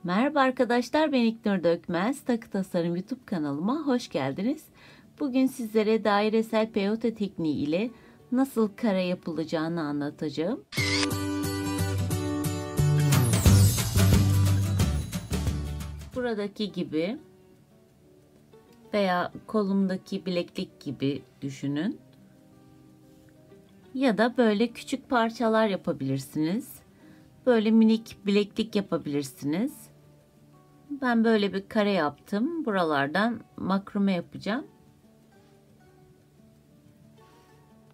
Merhaba arkadaşlar, ben İknur Dökmez. Takı Tasarım YouTube kanalıma hoş geldiniz. Bugün sizlere dairesel peyote tekniği ile nasıl kare yapılacağını anlatacağım. Buradaki gibi veya kolumdaki bileklik gibi düşünün. Ya da böyle küçük parçalar yapabilirsiniz. Böyle minik bileklik yapabilirsiniz. Ben böyle bir kare yaptım. Buralardan makrome yapacağım.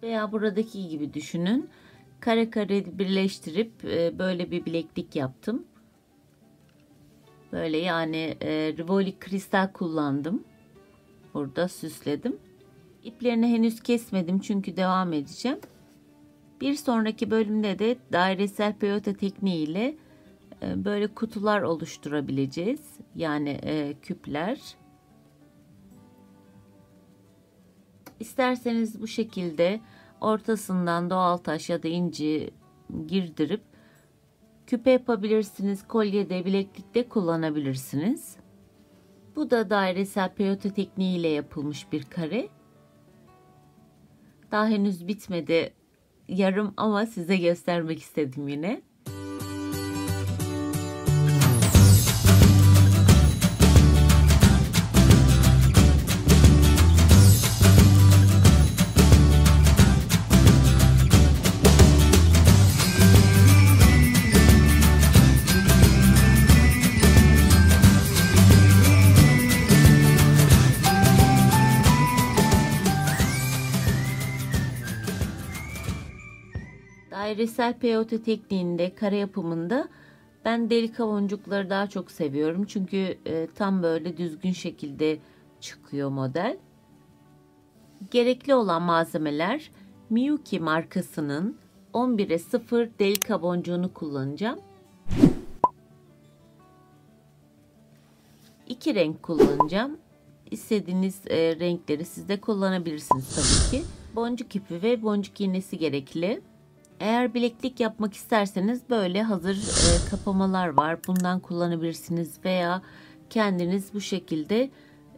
Veya buradaki gibi düşünün. Kare kare birleştirip böyle bir bileklik yaptım. Böyle yani Rivoli kristal kullandım. Burada süsledim. İplerini henüz kesmedim çünkü devam edeceğim. Bir sonraki bölümde de dairesel peyote tekniği ile böyle kutular oluşturabileceğiz. Yani küpler. İsterseniz bu şekilde ortasından doğal taş ya da inci girdirip küpe yapabilirsiniz. Kolyede, bileklikte kullanabilirsiniz. Bu da dairesel peyote tekniği ile yapılmış bir kare. Daha henüz bitmedi. Yarım ama size göstermek istedim yine. Dairesel peyote tekniğinde, kare yapımında ben delik boncukları daha çok seviyorum. Çünkü tam böyle düzgün şekilde çıkıyor model. Gerekli olan malzemeler Miyuki markasının 11'e 0 delik boncuğunu kullanacağım. 2 renk kullanacağım. İstediğiniz renkleri siz de kullanabilirsiniz tabii ki. Boncuk ipi ve boncuk iğnesi gerekli. Eğer bileklik yapmak isterseniz böyle hazır kapamalar var. Bundan kullanabilirsiniz veya kendiniz bu şekilde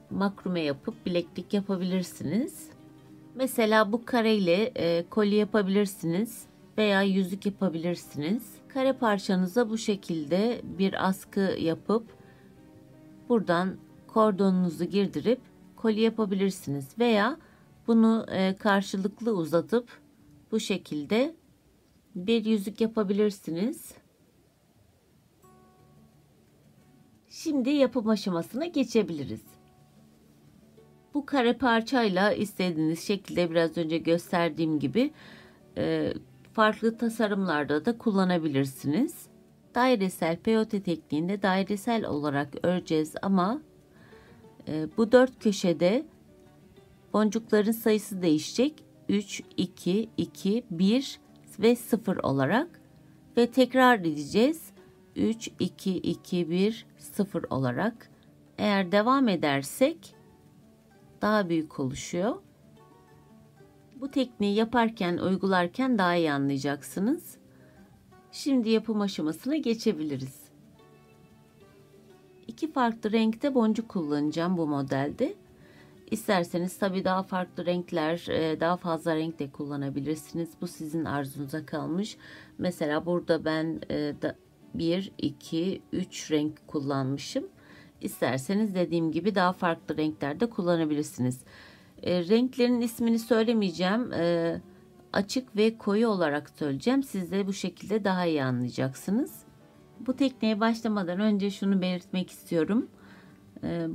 makrome yapıp bileklik yapabilirsiniz. Mesela bu kareyle kolye yapabilirsiniz veya yüzük yapabilirsiniz. Kare parçanıza bu şekilde bir askı yapıp buradan kordonunuzu girdirip kolye yapabilirsiniz veya bunu karşılıklı uzatıp bu şekilde bir yüzük yapabilirsiniz. Şimdi yapım aşamasına geçebiliriz. Bu kare parçayla istediğiniz şekilde biraz önce gösterdiğim gibi farklı tasarımlarda da kullanabilirsiniz. Dairesel peyote tekniğinde dairesel olarak öreceğiz ama bu 4 köşede boncukların sayısı değişecek. 3, 2, 2, 1 ve 0 olarak ve tekrar edeceğiz. 3, 2, 2, 1, 0 olarak. Eğer devam edersek daha büyük oluşuyor. Bu tekniği yaparken, uygularken daha iyi anlayacaksınız. Şimdi yapım aşamasına geçebiliriz. 2 farklı renkte boncuk kullanacağım bu modelde. İsterseniz tabii daha farklı renkler, daha fazla renk de kullanabilirsiniz. Bu sizin arzunuza kalmış. Mesela burada ben 1, 2, 3 renk kullanmışım. İsterseniz dediğim gibi daha farklı renklerde kullanabilirsiniz. Renklerin ismini söylemeyeceğim. Açık ve koyu olarak söyleyeceğim. Siz de bu şekilde daha iyi anlayacaksınız. Bu tekniğe başlamadan önce şunu belirtmek istiyorum.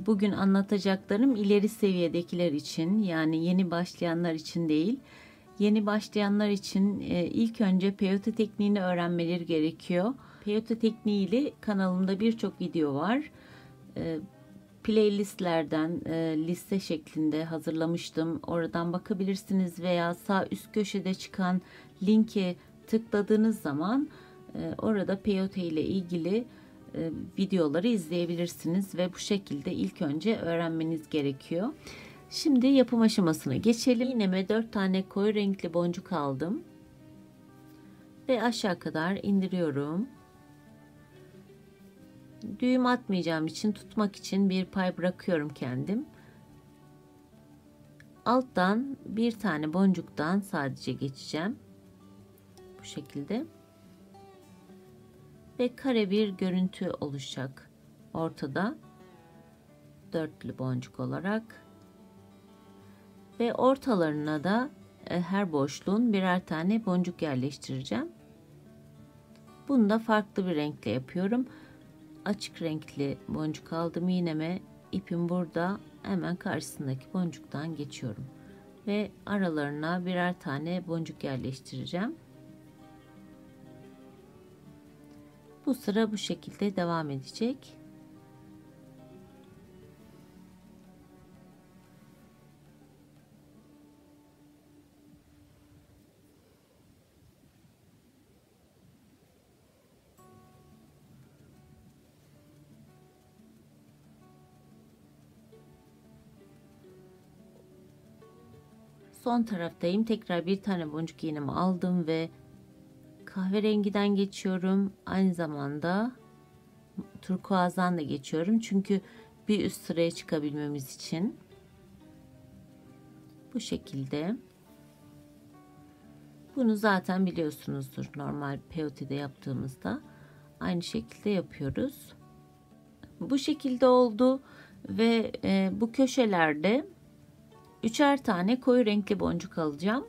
Bugün anlatacaklarım ileri seviyedekiler için, yani yeni başlayanlar için değil. Yeni başlayanlar için ilk önce peyote tekniğini öğrenmeleri gerekiyor. Peyote tekniği ile kanalımda birçok video var. Playlistlerden liste şeklinde hazırlamıştım. Oradan bakabilirsiniz veya sağ üst köşede çıkan linke tıkladığınız zaman orada peyote ile ilgili videoları izleyebilirsiniz ve bu şekilde ilk önce öğrenmeniz gerekiyor. Şimdi yapım aşamasına geçelim. İğneme 4 tane koyu renkli boncuk aldım ve aşağı kadar indiriyorum. Düğüm atmayacağım için tutmak için bir pay bırakıyorum kendim. Alttan bir tane boncuktan sadece geçeceğim. Bu şekilde. Ve kare bir görüntü oluşacak ortada. Dörtlü boncuk olarak. Ve ortalarına da her boşluğun birer tane boncuk yerleştireceğim. Bunu da farklı bir renkle yapıyorum. Açık renkli boncuk aldım iğneme. İpim burada, hemen karşısındaki boncuktan geçiyorum. Ve aralarına birer tane boncuk yerleştireceğim. Bu sıra bu şekilde devam edecek. Son taraftayım. Tekrar bir tane boncuk iğnemi aldım ve kahverengiden geçiyorum. Aynı zamanda turkuazdan da geçiyorum. Çünkü bir üst sıraya çıkabilmemiz için. Bu şekilde. Bunu zaten biliyorsunuzdur. Normal peyote'de yaptığımızda aynı şekilde yapıyoruz. Bu şekilde oldu ve bu köşelerde üçer tane koyu renkli boncuk alacağım.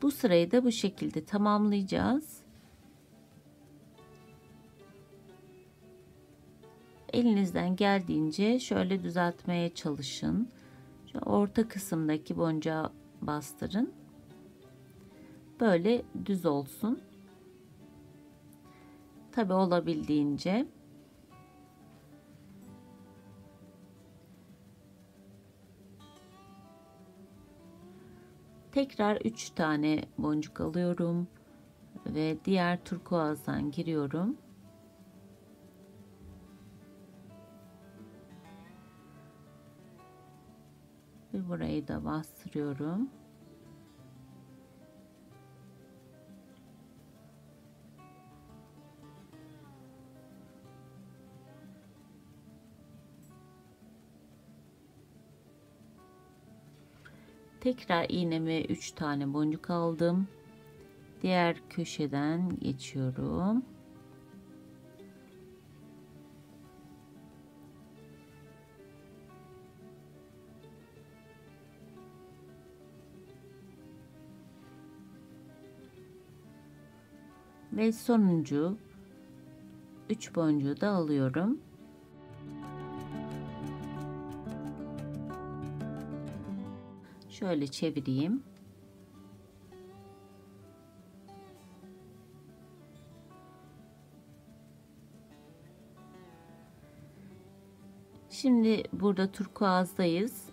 Bu sırayı da bu şekilde tamamlayacağız. Elinizden geldiğince şöyle düzeltmeye çalışın. Şu orta kısımdaki boncuğa bastırın. Böyle düz olsun. Tabi olabildiğince. Tekrar 3 tane boncuk alıyorum ve diğer turkuazdan giriyorum. Ve burayı da bastırıyorum. Tekrar iğneme 3 tane boncuk aldım. Diğer köşeden geçiyorum. Ve sonuncu 3 boncuğu da alıyorum. Şöyle çevireyim. Şimdi burada turkuazdayız.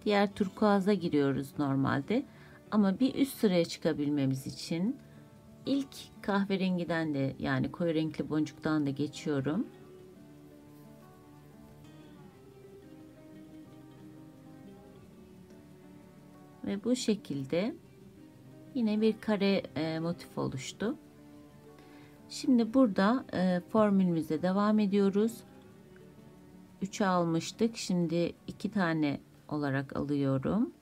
Diğer turkuaza giriyoruz normalde. Ama bir üst sıraya çıkabilmemiz için ilk kahverengiden de, yani koyu renkli boncuktan da geçiyorum. Ve bu şekilde yine bir kare motif oluştu. Şimdi burada formülümüze devam ediyoruz. 3'e almıştık. Şimdi 2 tane olarak alıyorum.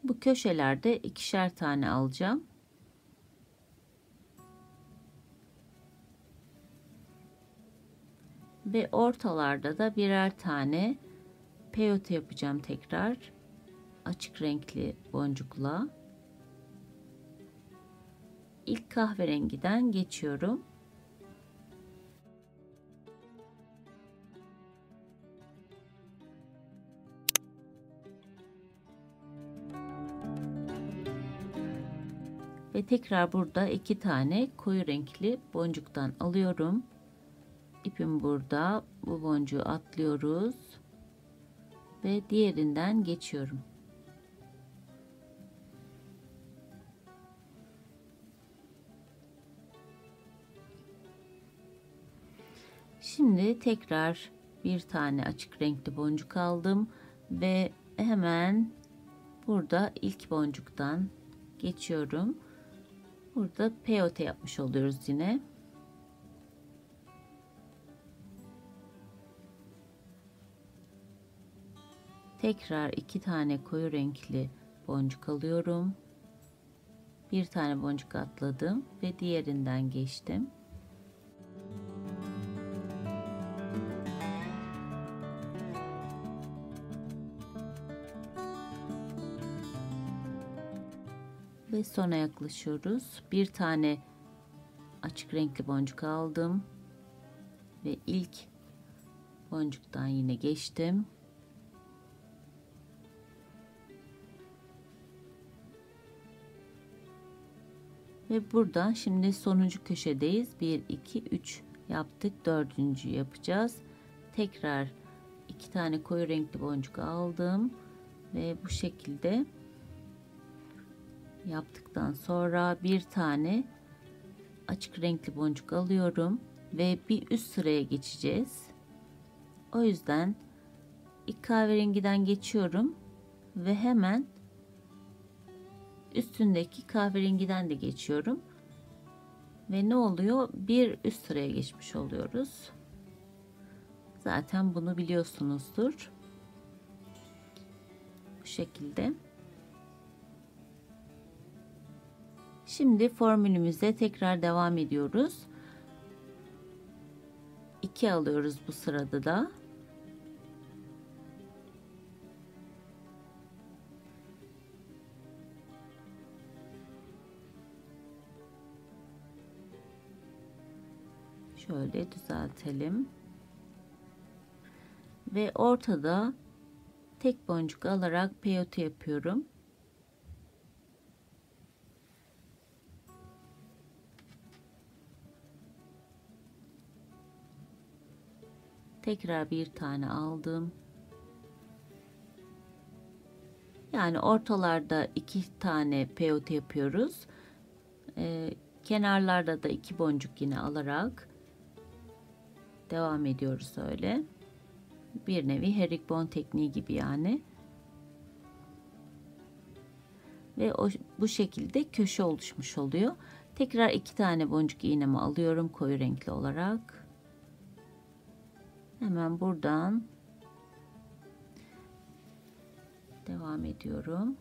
Bu köşelerde ikişer tane alacağım. Ve ortalarda da birer tane peyote yapacağım tekrar. Açık renkli boncukla. İlk kahverengiden geçiyorum. Ve tekrar burada 2 tane koyu renkli boncuktan alıyorum. İpim burada. Bu boncuğu atlıyoruz. Ve diğerinden geçiyorum. Şimdi tekrar bir tane açık renkli boncuk aldım ve hemen burada ilk boncuktan geçiyorum. Burada peyote yapmış oluyoruz yine. Tekrar 2 tane koyu renkli boncuk alıyorum. Bir tane boncuk atladım ve diğerinden geçtim. Ve sona yaklaşıyoruz. Bir tane açık renkli boncuk aldım ve ilk boncuktan yine geçtim. Ve buradan şimdi sonuncu köşedeyiz. 1 2 3 yaptık. Dördüncüyü yapacağız. Tekrar 2 tane koyu renkli boncuk aldım ve bu şekilde yaptıktan sonra bir tane açık renkli boncuk alıyorum ve bir üst sıraya geçeceğiz. O yüzden ilk kahverengiden geçiyorum ve hemen üstündeki kahverengiden de geçiyorum ve ne oluyor? Bir üst sıraya geçmiş oluyoruz. Zaten bunu biliyorsunuzdur. Bu şekilde. Şimdi formülümüze tekrar devam ediyoruz. 2 alıyoruz bu sırada da. Şöyle düzeltelim. Ve ortada tek boncuk alarak peyote yapıyorum. Tekrar bir tane aldım. Yani ortalarda 2 tane peyote yapıyoruz. Kenarlarda da 2 boncuk yine alarak devam ediyoruz öyle. Bir nevi herringbone tekniği gibi yani. Ve bu şekilde köşe oluşmuş oluyor. Tekrar 2 tane boncuk iğnemi alıyorum koyu renkli olarak. Hemen buradan devam ediyorum.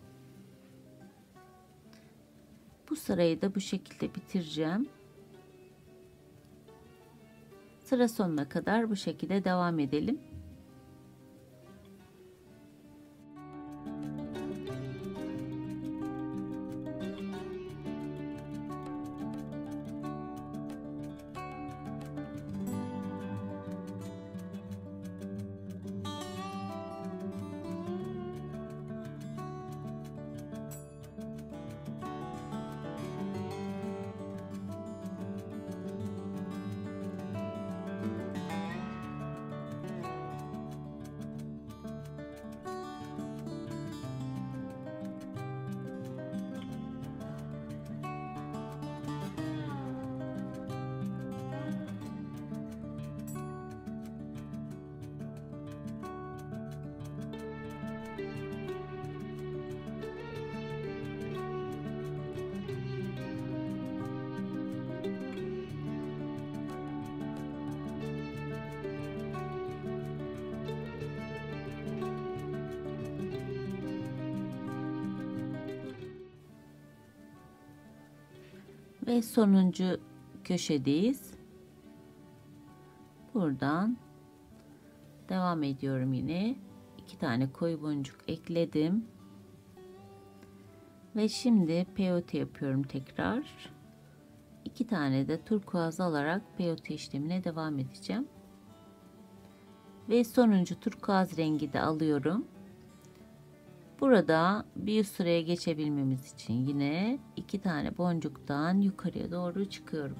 Bu sırayı da bu şekilde bitireceğim. Sıra sonuna kadar bu şekilde devam edelim. Ve sonuncu köşedeyiz. Buradan devam ediyorum yine. 2 tane koyu boncuk ekledim. Ve şimdi peyote yapıyorum tekrar. 2 tane de turkuaz alarak peyote işlemine devam edeceğim. Ve sonuncu turkuaz rengi de alıyorum. Burada bir üst sıraya geçebilmemiz için yine 2 tane boncuktan yukarıya doğru çıkıyorum.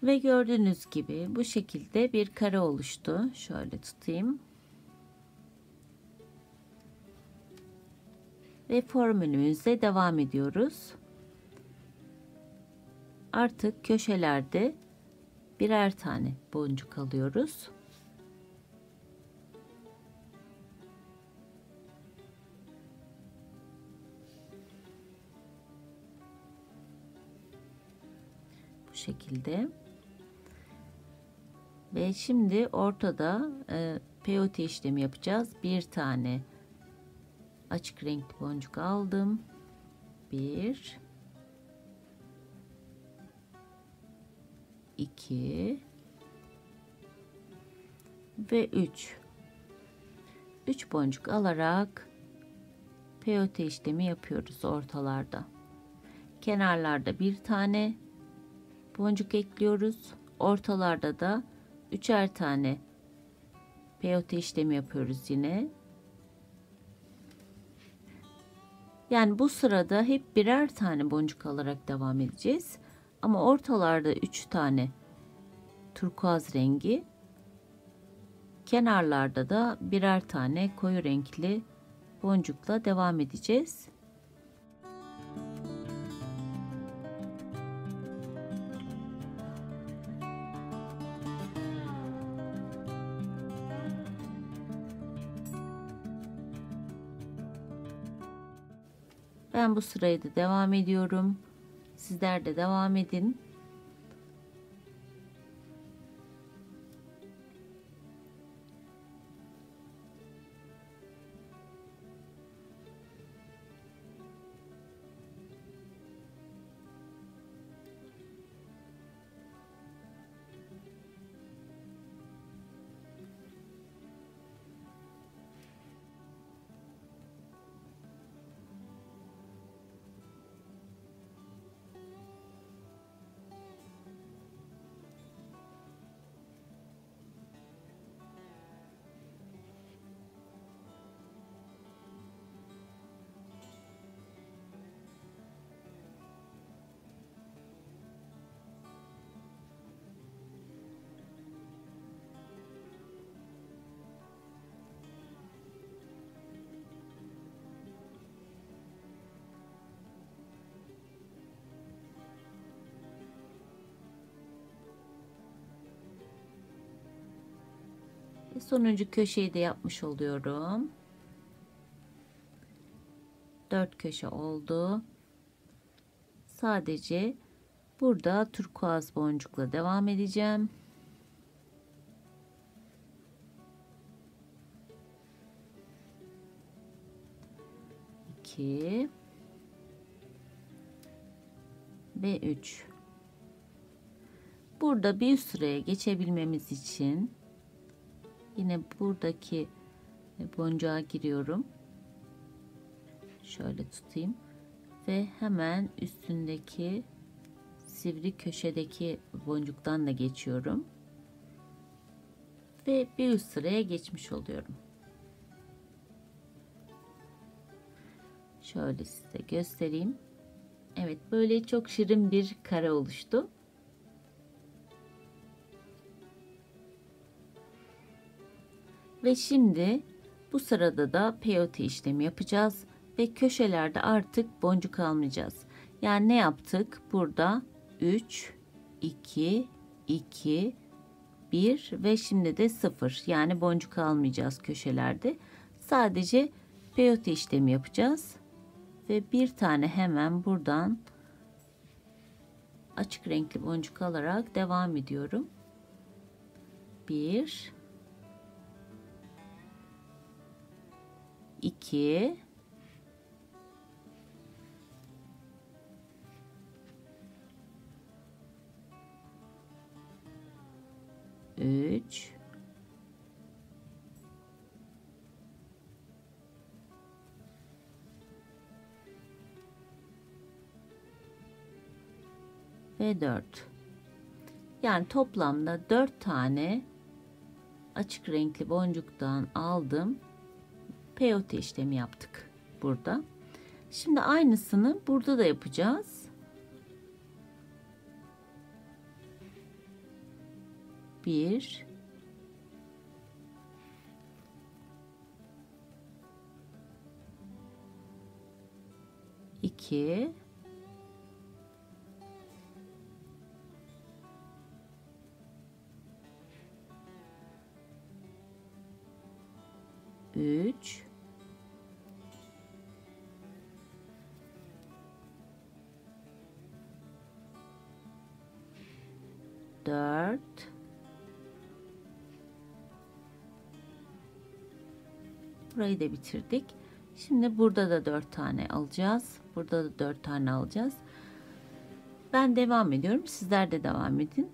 Ve gördüğünüz gibi bu şekilde bir kare oluştu. Şöyle tutayım. Ve formülümüzle devam ediyoruz. Artık köşelerde birer tane boncuk alıyoruz. Bu şekilde. Ve şimdi ortada peyote işlemi yapacağız. Bir tane açık renkli boncuk aldım. 1 2 ve 3 boncuk alarak peyote işlemi yapıyoruz ortalarda. Kenarlarda bir tane boncuk ekliyoruz. Ortalarda da üçer tane peyote işlemi yapıyoruz yine. Yani bu sırada hep birer tane boncuk alarak devam edeceğiz. Ama ortalarda 3 tane turkuaz rengi, kenarlarda da birer tane koyu renkli boncukla devam edeceğiz. Ben bu sırayı da devam ediyorum. Sizler de devam edin. Sonuncu köşeyi de yapmış oluyorum. 4 köşe oldu. Sadece burada turkuaz boncukla devam edeceğim. İki ve 3. Burada bir üst sıraya geçebilmemiz için yine buradaki boncuğa giriyorum. Şöyle tutayım ve hemen üstündeki sivri köşedeki boncuktan da geçiyorum ve bir üst sıraya geçmiş oluyorum. Şöyle size göstereyim. Evet, böyle çok şirin bir kare oluştu. Ve şimdi bu sırada da peyote işlemi yapacağız ve köşelerde artık boncuk almayacağız. Yani ne yaptık? Burada 3, 2, 2, 1 ve şimdi de 0. Yani boncuk almayacağız köşelerde. Sadece peyote işlemi yapacağız. Ve bir tane hemen buradan açık renkli boncuk alarak devam ediyorum. 1 2 3 ve 4. Yani toplamda 4 tane açık renkli boncuktan aldım. Peyote işlemi yaptık burada. Şimdi aynısını burada da yapacağız. 1 2 4. Burayı da bitirdik. Şimdi burada da 4 tane alacağız. Burada da 4 tane alacağız. Ben devam ediyorum. Sizler de devam edin.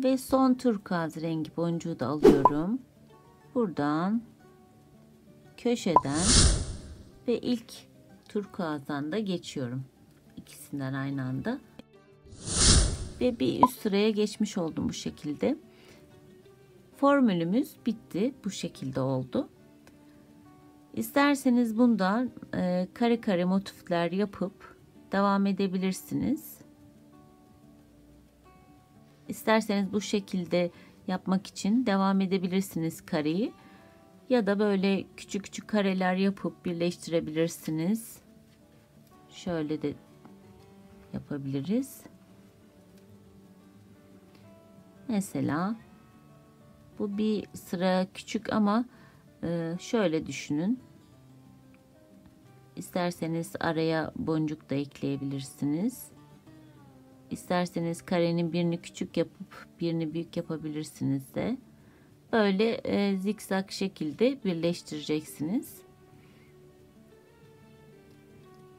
Ve son turkuaz rengi boncuğu da alıyorum. Buradan köşeden ve ilk turkuazdan da geçiyorum. İkisinden aynı anda. Ve bir üst sıraya geçmiş oldum bu şekilde. Formülümüz bitti. Bu şekilde oldu. İsterseniz bundan kare kare motifler yapıp devam edebilirsiniz. İsterseniz bu şekilde yapmak için devam edebilirsiniz kareyi. Ya da böyle küçük küçük kareler yapıp birleştirebilirsiniz. Şöyle de yapabiliriz. Mesela bu bir sıra küçük ama şöyle düşünün. İsterseniz araya boncuk da ekleyebilirsiniz. İsterseniz karenin birini küçük yapıp birini büyük yapabilirsiniz de. Böyle zikzak şekilde birleştireceksiniz.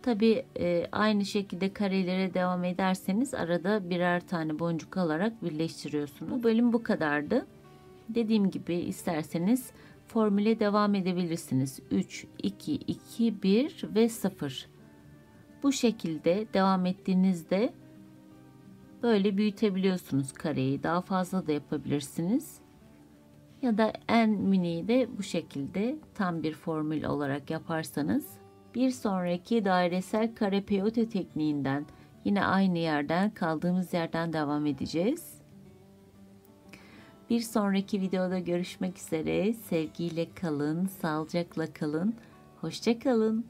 Tabi aynı şekilde karelere devam ederseniz arada birer tane boncuk alarak birleştiriyorsunuz. Bu bölüm bu kadardı. Dediğim gibi isterseniz formüle devam edebilirsiniz. 3, 2, 2, 1 ve 0. Bu şekilde devam ettiğinizde böyle büyütebiliyorsunuz kareyi. Daha fazla da yapabilirsiniz. Ya da en miniyi de bu şekilde tam bir formül olarak yaparsanız. Bir sonraki dairesel kare peyote tekniğinden yine aynı yerden kaldığımız yerden devam edeceğiz. Bir sonraki videoda görüşmek üzere. Sevgiyle kalın, sağlıcakla kalın, hoşça kalın.